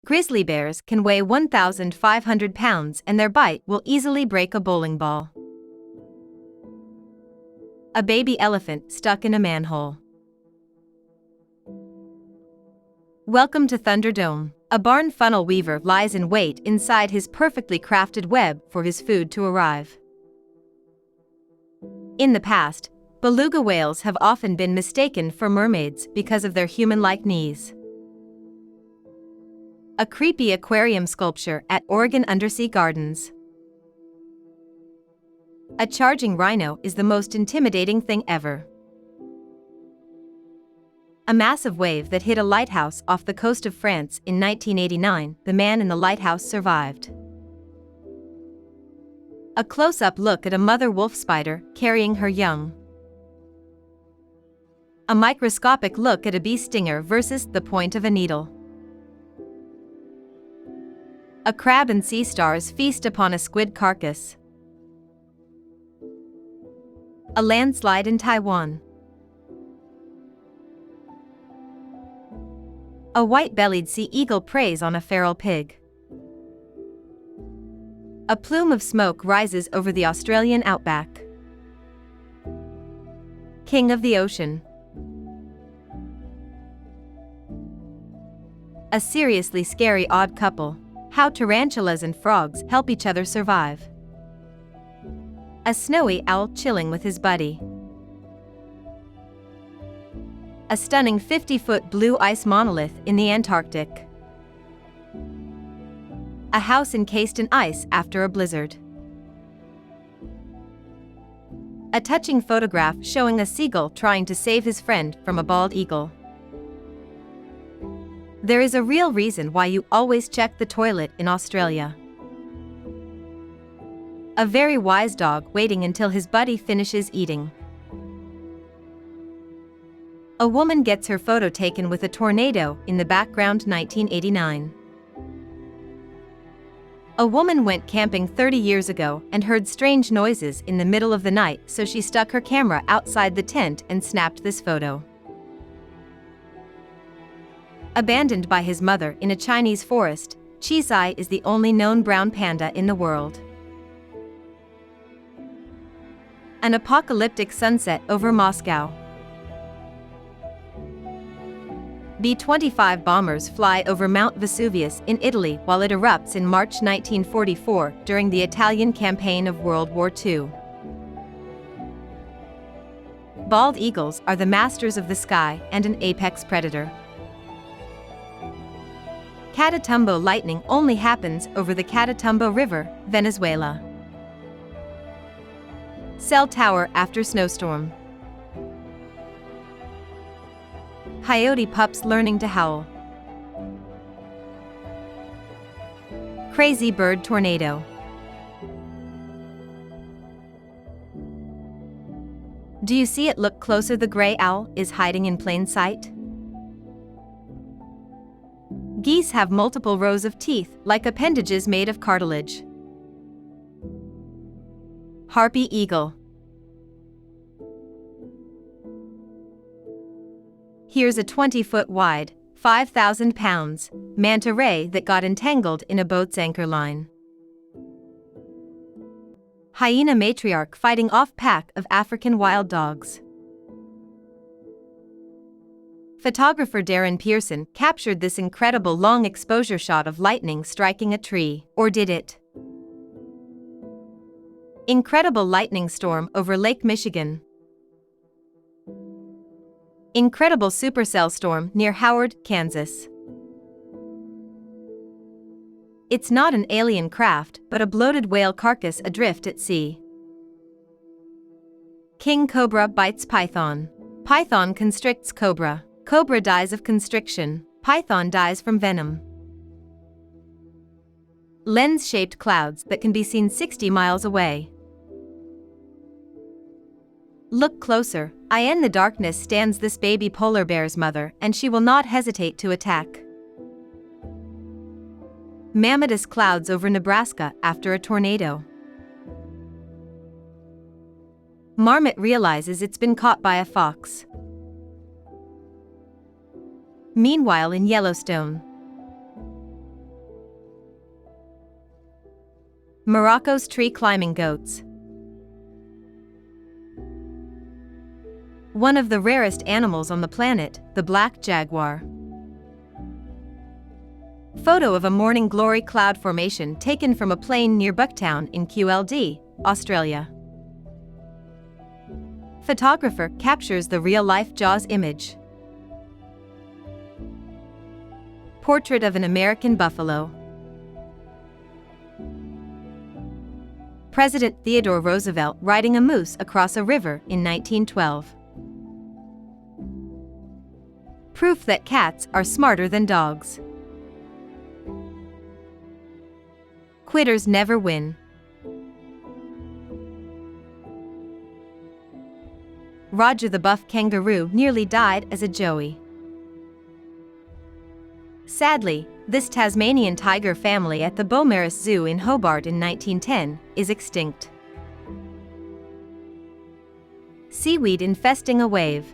Grizzly bears can weigh 1,500 pounds and their bite will easily break a bowling ball. A baby elephant stuck in a manhole. Welcome to Thunderdome. A barn funnel weaver lies in wait inside his perfectly crafted web for his food to arrive. In the past, beluga whales have often been mistaken for mermaids because of their human-like knees. A creepy aquarium sculpture at Oregon Undersea Gardens. A charging rhino is the most intimidating thing ever. A massive wave that hit a lighthouse off the coast of France in 1989, the man in the lighthouse survived. A close-up look at a mother wolf spider carrying her young. A microscopic look at a bee stinger versus the point of a needle. A crab and sea stars feast upon a squid carcass. A landslide in Taiwan. A white-bellied sea eagle preys on a feral pig. A plume of smoke rises over the Australian outback. King of the ocean. A seriously scary odd couple. How tarantulas and frogs help each other survive. A snowy owl chilling with his buddy. A stunning 50-foot blue ice monolith in the Antarctic. A house encased in ice after a blizzard. A touching photograph showing a seagull trying to save his friend from a bald eagle. There is a real reason why you always check the toilet in Australia. A very wise dog waiting until his buddy finishes eating. A woman gets her photo taken with a tornado in the background 1989. A woman went camping 30 years ago and heard strange noises in the middle of the night, so she stuck her camera outside the tent and snapped this photo. Abandoned by his mother in a Chinese forest, Chisai is the only known brown panda in the world. An apocalyptic sunset over Moscow. B-25 bombers fly over Mount Vesuvius in Italy while it erupts in March 1944 during the Italian campaign of World War II. Bald eagles are the masters of the sky and an apex predator. Catatumbo lightning only happens over the Catatumbo River, Venezuela. Cell tower after snowstorm. Coyote pups learning to howl. Crazy bird tornado. Do you see it? Look closer. The gray owl is hiding in plain sight. Geese have multiple rows of teeth, like appendages made of cartilage. Harpy eagle. Here's a 20-foot wide, 5,000 pounds, manta ray that got entangled in a boat's anchor line. Hyena matriarch fighting off pack of African wild dogs. Photographer Darren Pearson captured this incredible long exposure shot of lightning striking a tree, or did it? Incredible lightning storm over Lake Michigan. Incredible supercell storm near Howard, Kansas. It's not an alien craft, but a bloated whale carcass adrift at sea. King cobra bites python. Python constricts cobra. Cobra dies of constriction. Python dies from venom. Lens-shaped clouds that can be seen 60 miles away. Look closer. In the darkness stands this baby polar bear's mother, and she will not hesitate to attack. Mammotus clouds over Nebraska after a tornado. Marmot realizes it's been caught by a fox. Meanwhile in Yellowstone. Morocco's tree-climbing goats. One of the rarest animals on the planet, the black jaguar. Photo of a morning glory cloud formation taken from a plane near Bucktown in QLD, Australia. Photographer captures the real-life Jaws image. Portrait of an American buffalo. President Theodore Roosevelt riding a moose across a river in 1912. Proof that cats are smarter than dogs. Quitters never win. Roger the buff kangaroo nearly died as a joey. Sadly, this Tasmanian tiger family at the Beaumaris Zoo in Hobart in 1910 is extinct. Seaweed infesting a wave.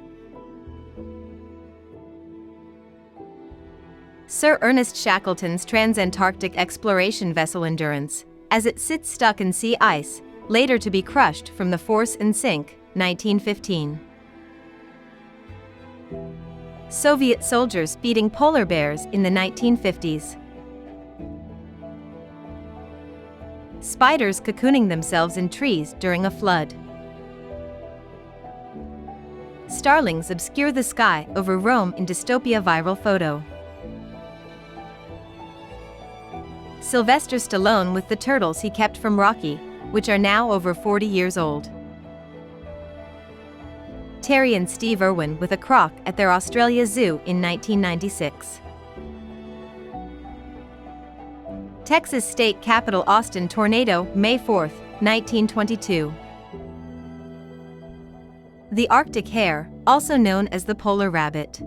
Sir Ernest Shackleton's transantarctic exploration vessel Endurance, as it sits stuck in sea ice, later to be crushed from the force and sink, 1915. Soviet soldiers feeding polar bears in the 1950s. Spiders cocooning themselves in trees during a flood. Starlings obscure the sky over Rome in dystopia viral photo. Sylvester Stallone with the turtles he kept from Rocky, which are now over 40 years old. Terry and Steve Irwin with a croc at their Australia Zoo in 1996. Texas state capital Austin tornado, May 4, 1922. The Arctic hare, also known as the polar rabbit.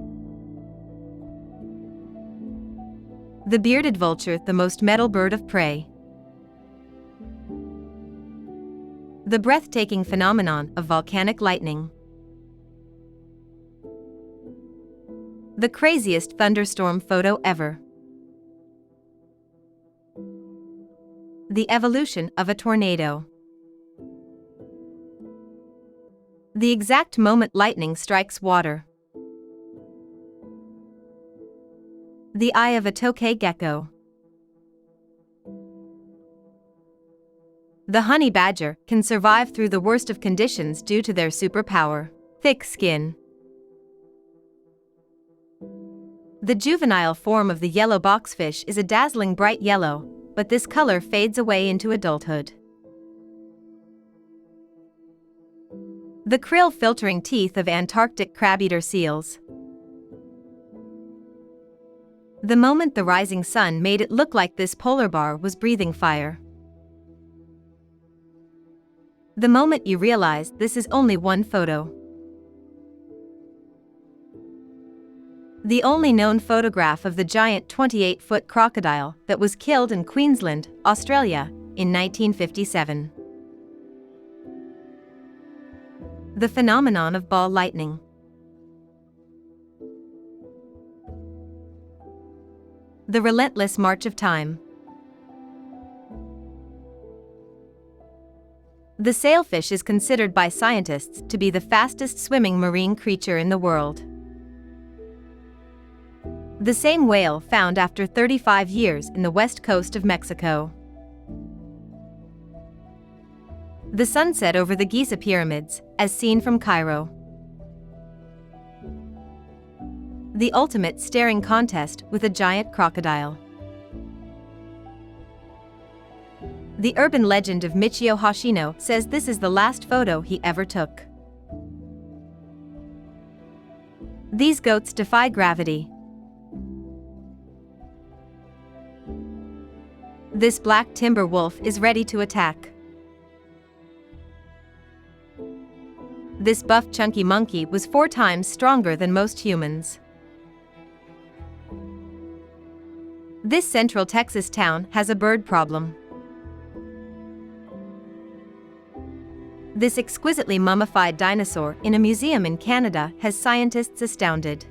The bearded vulture, the most metal bird of prey. The breathtaking phenomenon of volcanic lightning. The craziest thunderstorm photo ever. The evolution of a tornado. The exact moment lightning strikes water. The eye of a tokay gecko. The honey badger can survive through the worst of conditions due to their superpower, thick skin. The juvenile form of the yellow boxfish is a dazzling bright yellow, but this color fades away into adulthood. The krill-filtering teeth of Antarctic crab-eater seals. The moment the rising sun made it look like this polar bear was breathing fire. The moment you realize this is only one photo. The only known photograph of the giant 28-foot crocodile that was killed in Queensland, Australia, in 1957. The phenomenon of ball lightning. The relentless march of time. The sailfish is considered by scientists to be the fastest swimming marine creature in the world. The same whale found after 35 years in the west coast of Mexico. The sunset over the Giza pyramids, as seen from Cairo. The ultimate staring contest with a giant crocodile. The urban legend of Michio Hoshino says this is the last photo he ever took. These goats defy gravity. This black timber wolf is ready to attack. This buff chunky monkey was 4 times stronger than most humans. This Central Texas town has a bird problem. This exquisitely mummified dinosaur in a museum in Canada has scientists astounded.